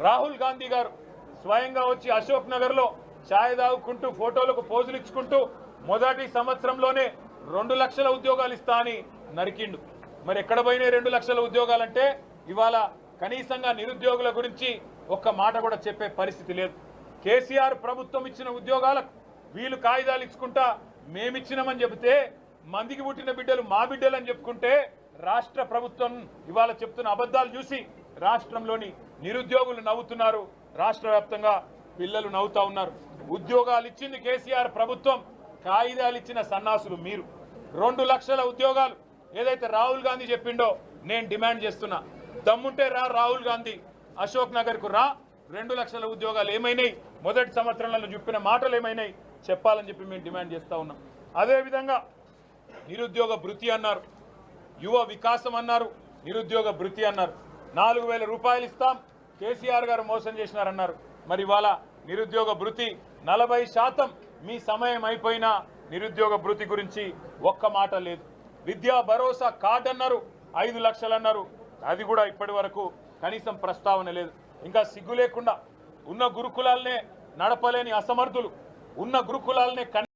రాహుల్ గాంధీ గారు స్వయంగా వచ్చి అశోక్ నగర్ లో ఛాయ్ తాగుకుంటూ ఫోటోలకు పోజులు ఇచ్చుకుంటూ మొదటి సంవత్సరంలోనే 2 లక్షల ఉద్యోగాలు ఇస్తా అని నరికిండు. మరి ఎక్కడ పోయినాయి 2 లక్షల ఉద్యోగాలంటే ఇవాళ కనీసంగా నిరుద్యోగుల గురించి ఒక్క మాట కూడా చెప్పే పరిస్థితి లేదు. కేసీఆర్ ప్రభుత్వం ఇచ్చిన ఉద్యోగాలకు వీళ్ళు కాగితాలు ఇచ్చుకుంటా మేమిచ్చినామని చెబితే మందికి పుట్టిన బిడ్డలు మా బిడ్డలు అని చెప్పుకుంటే రాష్ట్ర ప్రభుత్వం ఇవాళ చెప్తున్న అబద్ధాలు చూసి రాష్ట్రంలోని నిరుద్యోగులు నవ్వుతున్నారు. రాష్ట్ర వ్యాప్తంగా పిల్లలు నవ్వుతా ఉన్నారు. ఉద్యోగాలు ఇచ్చింది కేసీఆర్ ప్రభుత్వం, కాగితాలు ఇచ్చిన సన్నాసులు మీరు. 2 లక్షల ఉద్యోగాలు ఏదైతే రాహుల్ గాంధీ చెప్పిండో నేను డిమాండ్ చేస్తున్నా. దమ్ముంటే రా రాహుల్ గాంధీ, అశోక్ నగర్కు రా. 2 లక్షల ఉద్యోగాలు ఏమైనాయి, మొదటి సంవత్సరంలో చెప్పిన మాటలు ఏమైనాయి చెప్పాలని చెప్పి మేము డిమాండ్ చేస్తూ ఉన్నాం. అదేవిధంగా నిరుద్యోగ భృతి అన్నారు, యువ వికాసం అన్నారు, నిరుద్యోగ భృతి అన్నారు. 4000 రూపాయలు ఇస్తాం, కేసీఆర్ గారు మోసం చేసినారన్నారు. మరి ఇవాళ నిరుద్యోగ భృతి 40% మీ సమయం అయిపోయినా నిరుద్యోగ భృతి గురించి ఒక్క మాట లేదు. విద్యా భరోసా కార్డు అన్నారు, 5 లక్షలు అన్నారు, అది కూడా ఇప్పటి వరకు కనీసం ప్రస్తావన లేదు. ఇంకా సిగ్గు లేకుండా ఉన్న గురుకులాలనే నడపలేని అసమర్థులు, ఉన్న గురుకులాలనే